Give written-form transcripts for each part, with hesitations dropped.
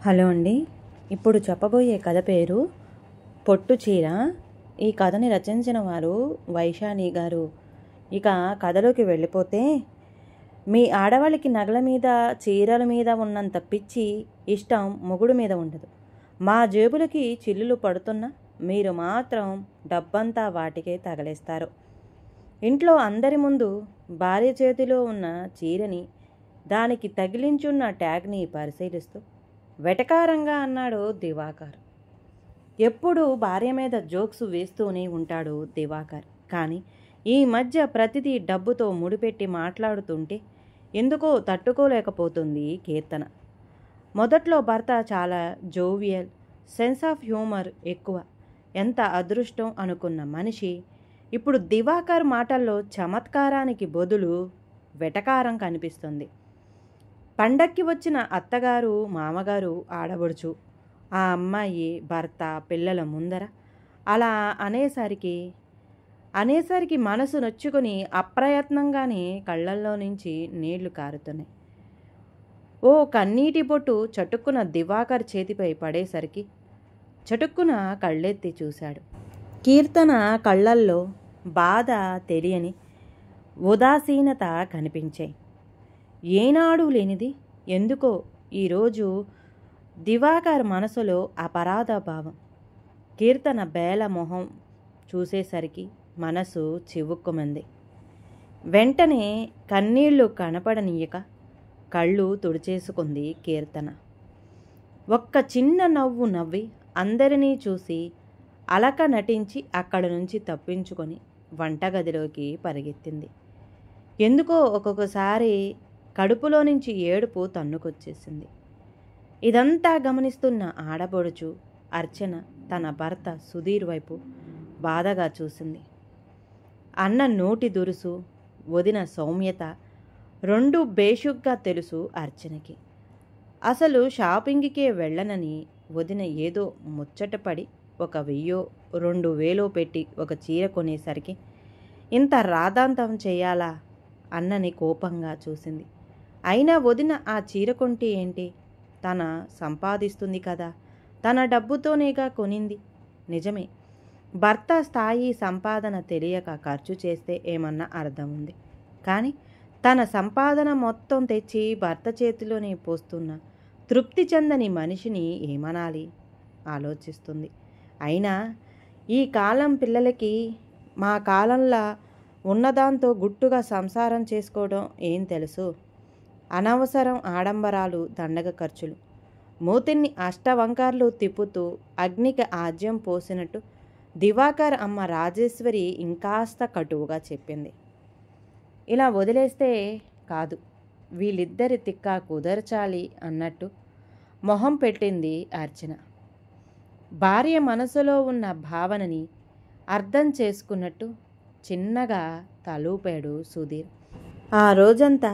Hello అండి. ఇప్పుడు చెప్పబోయే కథ పేరు పొట్టు చీర. ఈ కథని రచించిన వారు వైశాలి గారు. ఇక కథలోకి వెళ్ళిపోతే, మీ ఆడవాళ్ళకి నగల మీద చీరల మీద ఉన్నంత పిచ్చి ఇష్టం మొగుడు మీద ఉండదు. మా జేబులకి చిల్లులు పడుతున్నా మీరు మాత్రం డబ్బంతా వాటికే తగలేస్తారు. ఇంట్లో అందరి ముందు భార్య చేతిలో ఉన్న చీరని, దానికి తగిలించున్న ట్యాగ్ని పరిశీలిస్తూ వెటకారంగా అన్నాడు దివాకర్. ఎప్పుడూ భార్య మీద జోక్స్ వేస్తూనే ఉంటాడు దివాకర్. కానీ ఈ మధ్య ప్రతిదీ డబ్బుతో ముడిపెట్టి మాట్లాడుతుంటే ఎందుకో తట్టుకోలేకపోతుంది కీర్తన. మొదట్లో భర్త చాలా జోవియల్, సెన్స్ ఆఫ్ హ్యూమర్ ఎక్కువ, ఎంత అదృష్టం అనుకున్న మనిషి ఇప్పుడు దివాకర్ మాటల్లో చమత్కారానికి బదులు వెటకారం కనిపిస్తుంది. పండక్కి వచ్చిన అత్తగారు, మామగారు, ఆడబడుచు, ఆ అమ్మాయి, భర్త, పిల్లల ముందర అలా అనేసరికి మనసు నొచ్చుకొని అప్రయత్నంగానే కళ్ళల్లో నుంచి నీళ్లు కారుతున్నాయి. ఓ కన్నీటి బొట్టు చటుక్కున దివాకర్ చేతిపై పడేసరికి చటుక్కున కళ్ళెత్తి చూశాడు. కీర్తన కళ్ళల్లో బాధ తెలియని ఉదాసీనత కనిపించాయి. ఏనాడు లేనిది ఎందుకో ఈరోజు దివాకర్ మనసులో అపరాధ భావం. కీర్తన బేల మొహం చూసేసరికి మనసు చివుక్కుమంది. వెంటనే కన్నీళ్లు కనపడనీయక కళ్ళు తుడిచేసుకుంది కీర్తన. ఒక్క చిన్న నవ్వు నవ్వి అందరినీ చూసి అలక నటించి అక్కడి నుంచి తప్పించుకొని వంటగదిలోకి పరిగెత్తింది. ఎందుకో ఒక్కొక్కసారి కడుపులో నుంచి ఏడుపు తన్నుకొచ్చేసింది. ఇదంతా గమనిస్తున్న ఆడబొడుచు అర్చన తన భర్త సుధీర్ వైపు బాధగా చూసింది. అన్న నోటి దురుసు, వదిన సౌమ్యత రెండూ బేషుగ్గా తెలుసు అర్చనకి. అసలు షాపింగ్కే వెళ్ళనని వదిన ఏదో ముచ్చటపడి 1,000-2,000 పెట్టి ఒక చీర కొనేసరికి ఇంత రాద్ధాంతం చేయాలా అన్నని కోపంగా చూసింది. అయినా వదిన ఆ చీర కొంటే ఏంటి, తన సంపాదిస్తుంది కదా, తన డబ్బుతోనేగా కొనింది. నిజమే, భర్త స్థాయి సంపాదన తెలియక ఖర్చు చేస్తే ఏమన్నా అర్థం ఉంది. కానీ తన సంపాదన మొత్తం తెచ్చి భర్త చేతిలోనే పోస్తున్న తృప్తి చెందని మనిషిని ఏమనాలి ఆలోచిస్తుంది. అయినా ఈ కాలం పిల్లలకి మా కాలంలా ఉన్నదాంతో గుట్టుగా సంసారం చేసుకోవడం ఏం తెలుసు. అనవసరం ఆడంబరాలు, దండగ ఖర్చులు. మూతిని అష్టవంకర్లు తిప్పుతూ అగ్నికి ఆజ్యం పోసినట్టు దివాకర్ అమ్మ రాజేశ్వరి ఇంకాస్త కటువుగా చెప్పింది. ఇలా వదిలేస్తే కాదు, వీళ్ళిద్దరి తిక్క కుదర్చాలి అన్నట్టు మొహం పెట్టింది అర్చన. భార్య మనసులో ఉన్న భావనని అర్థం చేసుకున్నట్టు చిన్నగా తలూపాడు సుధీర్. ఆ రోజంతా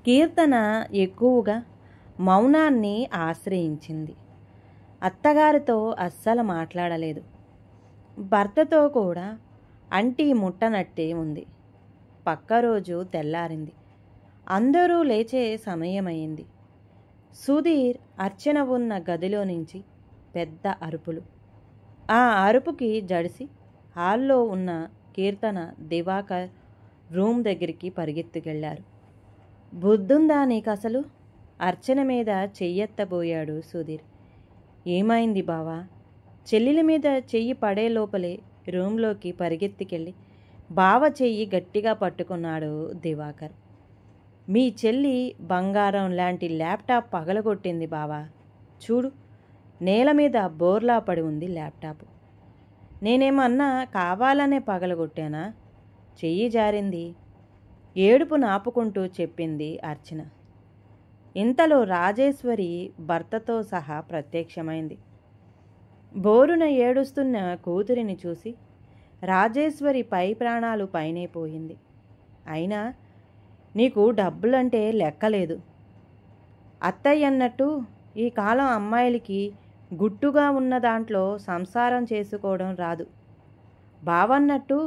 కీర్తన ఎక్కువగా మౌనాన్ని ఆశ్రయించింది. అత్తగారితో అస్సలు మాట్లాడలేదు. భర్తతో కూడా అంటీ ముట్టనట్టే ఉంది. పక్క రోజు తెల్లారింది. అందరూ లేచే సమయమైంది. సుధీర్ అర్చన ఉన్న గదిలో నుంచి పెద్ద అరుపులు. ఆ అరుపుకి జడిసి హాల్లో ఉన్న కీర్తన, దివాకర్ రూమ్ దగ్గరికి పరిగెత్తుకెళ్లారు. బుద్ధుందా నీకసలు? అర్చన మీద చెయ్యెత్తబోయాడు సుధీర్. ఏమైంది బావా? చెల్లెల మీద చెయ్యి పడే లోపలే రూంలోకి పరిగెత్తికెళ్ళి బావ చెయ్యి గట్టిగా పట్టుకున్నాడు దివాకర్. మీ చెల్లి బంగారం లాంటి ల్యాప్టాప్ పగలగొట్టింది బావా. చూడు, నేల మీద బోర్లా పడి ఉంది ల్యాప్టాప్. నేనేమన్నా కావాలనే పగలగొట్టానా? చెయ్యి జారింది. ఏడుపు నాపుకుంటూ చెప్పింది అర్చన. ఇంతలో రాజేశ్వరి భర్తతో సహా ప్రత్యక్షమైంది. బోరున ఏడుస్తున్న కూతురిని చూసి రాజేశ్వరి పై ప్రాణాలు పైనే పోయింది. అయినా నీకు డబ్బులంటే లెక్కలేదు. అత్తయ్య అన్నట్టు ఈ కాలం అమ్మాయిలకి గుట్టుగా ఉన్న దాంట్లో సంసారం చేసుకోవడం రాదు. బావన్నట్టు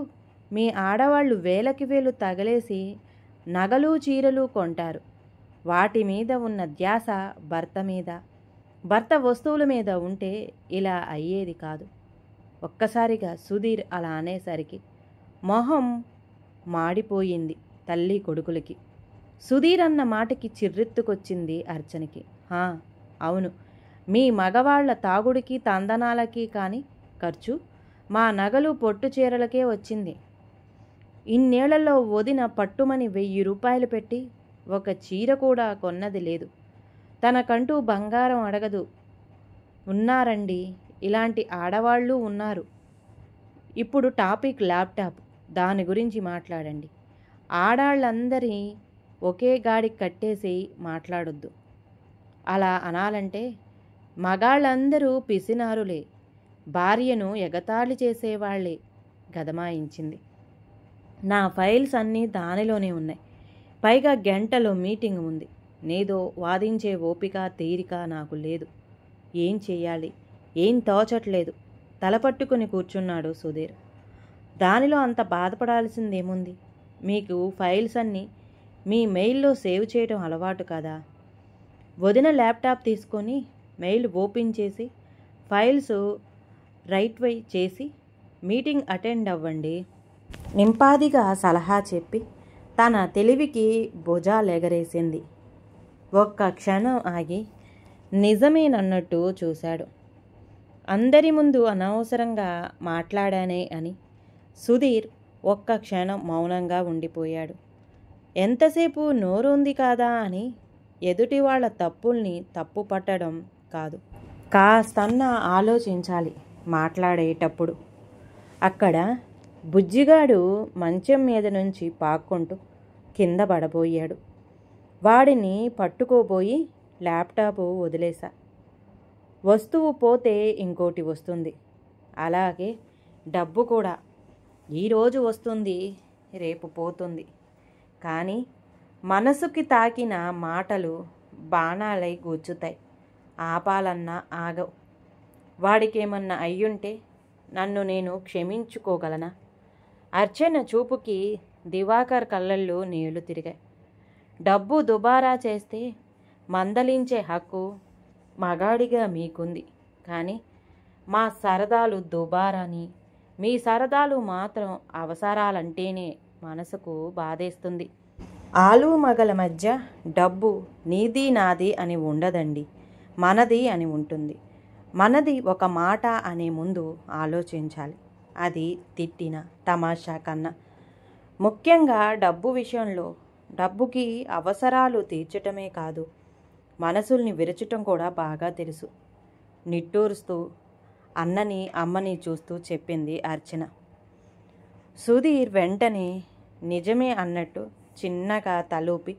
మీ ఆడవాళ్ళు వేలకి వేలు తగలేసి నగలు, చీరలు కొంటారు. వాటి మీద ఉన్న ధ్యాస భర్త మీద, భర్త వస్తువుల మీద ఉంటే ఇలా అయ్యేది కాదు. ఒక్కసారిగా సుధీర్ అలా అనేసరికి మొహం మాడిపోయింది తల్లి కొడుకులకి. సుధీర్ అన్న మాటకి చిర్రెత్తుకొచ్చింది అర్చనకి. అవును, మీ మగవాళ్ల తాగుడికి తందనాలకి కాని ఖర్చు మా నగలు పొట్టు చీరలకే వచ్చింది. ఇన్నేళ్లలో వదిన పట్టుమని 1000 రూపాయలు పెట్టి ఒక చీర కూడా కొన్నది లేదు. తనకంటూ బంగారం అడగదు. ఉన్నారండి, ఇలాంటి ఆడవాళ్ళు ఉన్నారు. ఇప్పుడు టాపిక్ ల్యాప్టాప్, దాని గురించి మాట్లాడండి. ఆడాళ్ళందరి ఒకే గాడికి కట్టేసి మాట్లాడొద్దు. అలా అనాలంటే మగాళ్ళందరూ పిసినారులే, భార్యను ఎగతాళి చేసేవాళ్లే గదమాయించింది. నా ఫైల్స్ అన్నీ దానిలోనే ఉన్నాయి. పైగా గంటలో మీటింగ్ ఉంది. నేదో వాదించే ఓపిక తీరిక నాకు లేదు. ఏం చెయ్యాలి, ఏం తోచట్లేదు. తలపట్టుకుని కూర్చున్నాడు సుధీర్. దానిలో అంత బాధపడాల్సిందేముంది? మీకు ఫైల్స్ అన్నీ మీ మెయిల్లో సేవ్ చేయడం అలవాటు కదా. వదిన ల్యాప్టాప్ తీసుకొని మెయిల్ ఓపెన్ చేసి ఫైల్స్ రైట్వై చేసి మీటింగ్ అటెండ్ అవ్వండి. నింపాదిగా సలహా చెప్పి తన తెలివికి భుజాలెగరేసింది. ఒక్క క్షణం ఆగి నిజమేనన్నట్టు చూశాడు. అందరి ముందు అనవసరంగా మాట్లాడానే అని సుధీర్ ఒక్క క్షణం మౌనంగా ఉండిపోయాడు. ఎంతసేపు నోరుంది కాదా అని ఎదుటి వాళ్ళ తప్పుల్ని తప్పు పట్టడం కాదు, కాస్తన్నా ఆలోచించాలి మాట్లాడేటప్పుడు. అక్కడ బుజ్జిగాడు మంచం మీద నుంచి పాక్కుంటూ కింద పడబోయాడు. వాడిని పట్టుకోబోయి ల్యాప్టాప్ వదిలేశా. వస్తువు పోతే ఇంకోటి వస్తుంది, అలాగే డబ్బు కూడా. ఈరోజు వస్తుంది, రేపు పోతుంది. కానీ మనసుకి తాకిన మాటలు బాణాలై గుచ్చుతాయి. ఆపాలన్నా ఆగవు. వాడికేమన్నా అయ్యుంటే నన్ను నేను క్షమించుకోగలనా? అర్చన చూపుకి దివాకర్ కళ్ళల్లో నీళ్లు తిరిగాయి. డబ్బు దుబారా చేస్తే మందలించే హక్కు మగాడిగా మీకుంది. కానీ మా సరదాలు దుబారాని, మీ సరదాలు మాత్రం అవసరాలంటేనే మనసుకు బాధేస్తుంది. ఆలు మగల మధ్య డబ్బు నీది నాది అని ఉండదండి, మనది అని ఉంటుంది. మనది ఒక మాట అనే ముందు ఆలోచించాలి. అది తిట్టిన తమాషా కన్నా. ముఖ్యంగా డబ్బు విషయంలో డబ్బుకి అవసరాలు తీర్చటమే కాదు, మనసుల్ని విరచటం కూడా బాగా తెలుసు. నిట్టూరుస్తూ అన్నని అమ్మని చూస్తూ చెప్పింది అర్చన. సుధీర్ వెంటనే నిజమే అన్నట్టు చిన్నగా తలూపి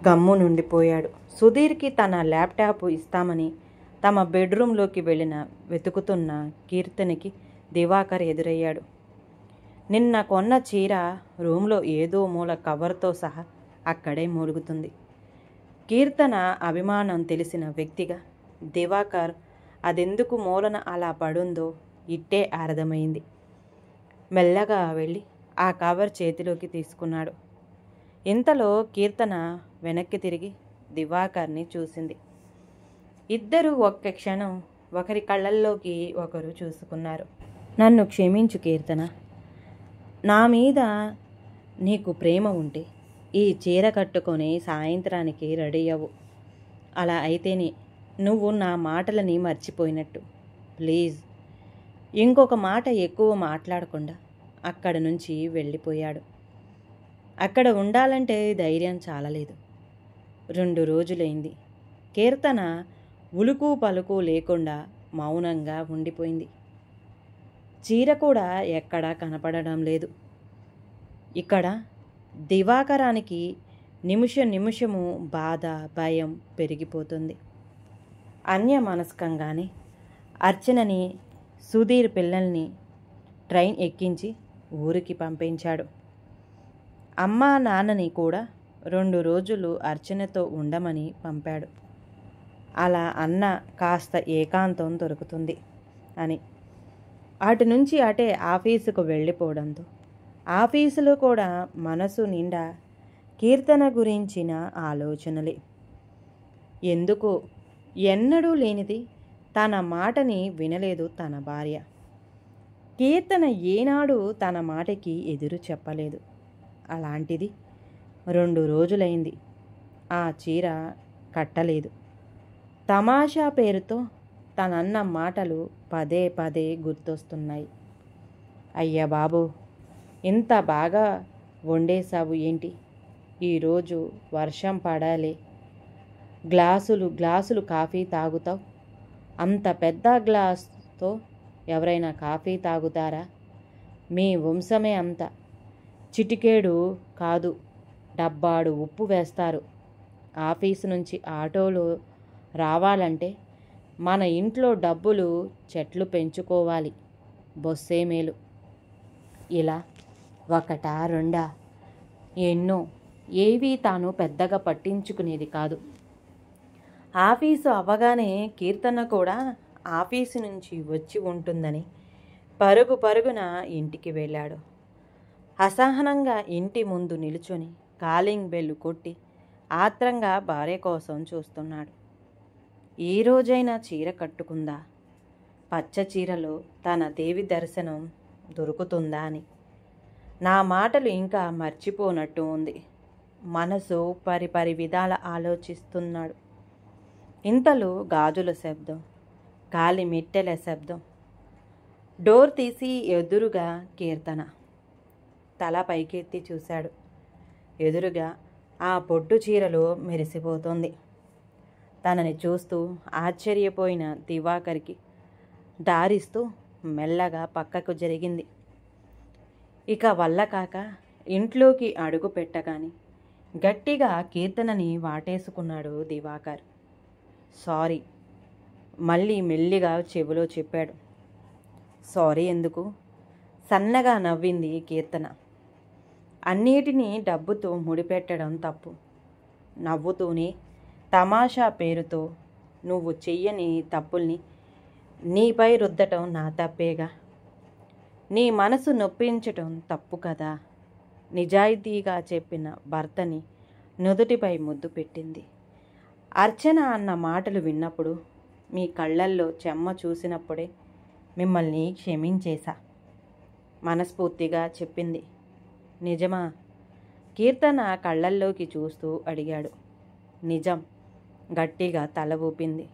గమ్మునుండిపోయాడు. సుధీర్కి తన ల్యాప్టాప్ ఇస్తామని తమ బెడ్రూమ్లోకి వెళ్ళిన వెతుకుతున్న కీర్తనికి దివాకర్ ఎదురయ్యాడు. నిన్న కొన్న చీర రూమ్లో ఏదో మూల కవర్తో సహా అక్కడే మూలుగుతుంది. కీర్తన అభిమానం తెలిసిన వ్యక్తిగా దివాకర్ అదెందుకు మూలన అలా పడుందో ఇట్టే అర్థమైంది. మెల్లగా వెళ్ళి ఆ కవర్ చేతిలోకి తీసుకున్నాడు. ఇంతలో కీర్తన వెనక్కి తిరిగి దివాకర్ని చూసింది. ఇద్దరూ ఒక్క క్షణం ఒకరి కళ్ళల్లోకి ఒకరు చూసుకున్నారు. నన్ను క్షమించు కీర్తన, నా మీద నీకు ప్రేమ ఉంటే ఈ చీర కట్టుకొని సాయంత్రానికి రెడీ అవ్వు. అలా అయితేనే నువ్వు నా మాటలని మర్చిపోయినట్టు. ప్లీజ్. ఇంకొక మాట ఎక్కువ మాట్లాడకుండా అక్కడ నుంచి వెళ్ళిపోయాడు. అక్కడ ఉండాలంటే ధైర్యం చాలలేదు. 2 రోజులైంది. కీర్తన ఉలుకు పలుకు లేకుండా మౌనంగా ఉండిపోయింది. చీర కూడా ఎక్కడా కనపడడం లేదు. ఇక్కడ దివాకరానికి నిమిషము బాధ, భయం పెరిగిపోతుంది. అన్యమనస్కంగానే అర్చనని, సుధీర్ పిల్లల్ని ట్రైన్ ఎక్కించి ఊరికి పంపించాడు. అమ్మా నాన్నని కూడా 2 రోజులు అర్చనతో ఉండమని పంపాడు. అలా అన్న కాస్త ఏకాంతం దొరుకుతుంది అని. అటు నుంచి అటే ఆఫీసుకు వెళ్ళిపోవడంతో ఆఫీసులో కూడా మనసు నిండా కీర్తన గురించిన ఆలోచనలే. ఎందుకో ఎన్నడూ లేనిది తన మాటని వినలేదు తన భార్య. కీర్తన ఏనాడు తన మాటకి ఎదురు చెప్పలేదు. అలాంటిది 2 రోజులైంది ఆ చీర కట్టలేదు. తమాషా పేరుతో తనన్న మాటలు పదే పదే గుర్తొస్తున్నాయి. అయ్య బాబు, ఇంత బాగా వండేశావు ఏంటి? ఈరోజు వర్షం పడాలే. గ్లాసులు కాఫీ తాగుతావు. అంత పెద్ద గ్లాస్తో ఎవరైనా కాఫీ తాగుతారా? మీ వంశమే అంత. చిటికేడు కాదు, డబ్బాడు ఉప్పు వేస్తారు. ఆఫీసు నుంచి ఆటోలు రావాలంటే మన ఇంట్లో డబ్బులు చెట్లు పెంచుకోవాలి. బొస్సే మేలు. ఇలా ఒకటా రెండా, ఎన్నో. ఏవీ తాను పెద్దగా పట్టించుకునేది కాదు. ఆఫీసు అవ్వగానే కీర్తన కూడా ఆఫీసు నుంచి వచ్చి ఉంటుందని పరుగున ఇంటికి వెళ్ళాడు. అసహనంగా ఇంటి ముందు నిలుచొని కాలింగ్ బెల్లు కొట్టి ఆత్రంగా భార్య కోసం చూస్తున్నాడు. ఏ రోజైనా చీర కట్టుకుందా? పచ్చ చీరలో తన దేవి దర్శనం దొరుకుతుందా అని. నా మాటలు ఇంకా మర్చిపోనట్టు ఉంది. మనసు పరిపరి విధాల ఆలోచిస్తున్నాడు. ఇంతలో గాజుల శబ్దం, గాలి మెట్టెల శబ్దం. డోర్ తీసి ఎదురుగా కీర్తన. తల పైకెత్తి చూశాడు. ఎదురుగా ఆ పొట్టు చీరలో మెరిసిపోతోంది. తనని చూస్తూ ఆశ్చర్యపోయిన దివాకర్కి దారిస్తూ మెల్లగా పక్కకు జరిగింది. ఇక వల్ల కాక ఇంట్లోకి అడుగు పెట్టగాని గట్టిగా కీర్తనని వాటేసుకున్నాడు దివాకర్. సారీ, మళ్ళీ మెల్లిగా చెవిలో చెప్పాడు. సారీ ఎందుకు? సన్నగా నవ్వింది కీర్తన. అన్నిటినీ డబ్బుతో ముడిపెట్టడం తప్పు. నవ్వుతూనే తమాషా పేరుతో నువ్వు చెయ్యని తప్పుల్ని నీపై రుద్దటం నా తప్పేగా. నీ మనసు నొప్పించటం తప్పు కదా. నిజాయితీగా చెప్పిన భర్తని నుదుటిపై ముద్దు పెట్టింది. అర్చన అన్న మాటలు విన్నప్పుడు, మీ కళ్ళల్లో చెమ్మ చూసినప్పుడే మిమ్మల్ని క్షమించేశా మనస్ఫూర్తిగా చెప్పింది. నిజమా? కీర్తన కళ్ళల్లోకి చూస్తూ అడిగాడు. నిజం, గట్టిగా తల ఊపింది.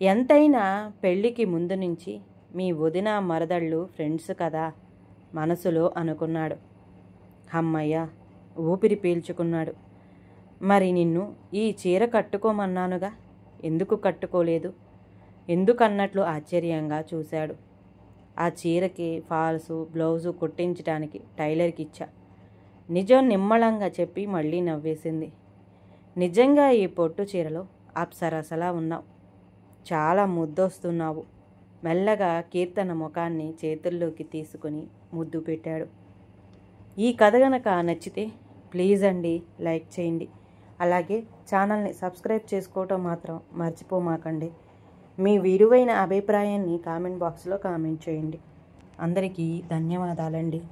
ఎంతైనా పెళ్ళికి ముందు నుంచి మీ వదిన మరదళ్ళు ఫ్రెండ్స్ కదా మనసులో అనుకున్నాడు. అమ్మయ్య, ఊపిరి పీల్చుకున్నాడు. మరి నిన్ను ఈ చీర కట్టుకోమన్నానుగా, ఎందుకు కట్టుకోలేదు? ఎందుకన్నట్లు ఆశ్చర్యంగా చూశాడు. ఆ చీరకి ఫాల్సు బ్లౌజు కుట్టించడానికి టైలర్కి ఇచ్చా. నిజం నిమ్మళంగా చెప్పి మళ్ళీ నవ్వేసింది. నిజంగా ఈ పొట్టు చీరలో అప్సరసలా ఉన్నావు. చాలా ముద్దొస్తున్నావు. మెల్లగా కీర్తన ముఖాన్ని చేతుల్లోకి తీసుకుని ముద్దు పెట్టాడు. ఈ కథ గనక నచ్చితే ప్లీజ్ అండి లైక్ చేయండి. అలాగే ఛానల్ని సబ్స్క్రైబ్ చేసుకోవటం మాత్రం మర్చిపోమాకండి. మీ విలువైన అభిప్రాయాన్ని కామెంట్ బాక్స్లో కామెంట్ చేయండి. అందరికీ ధన్యవాదాలండి.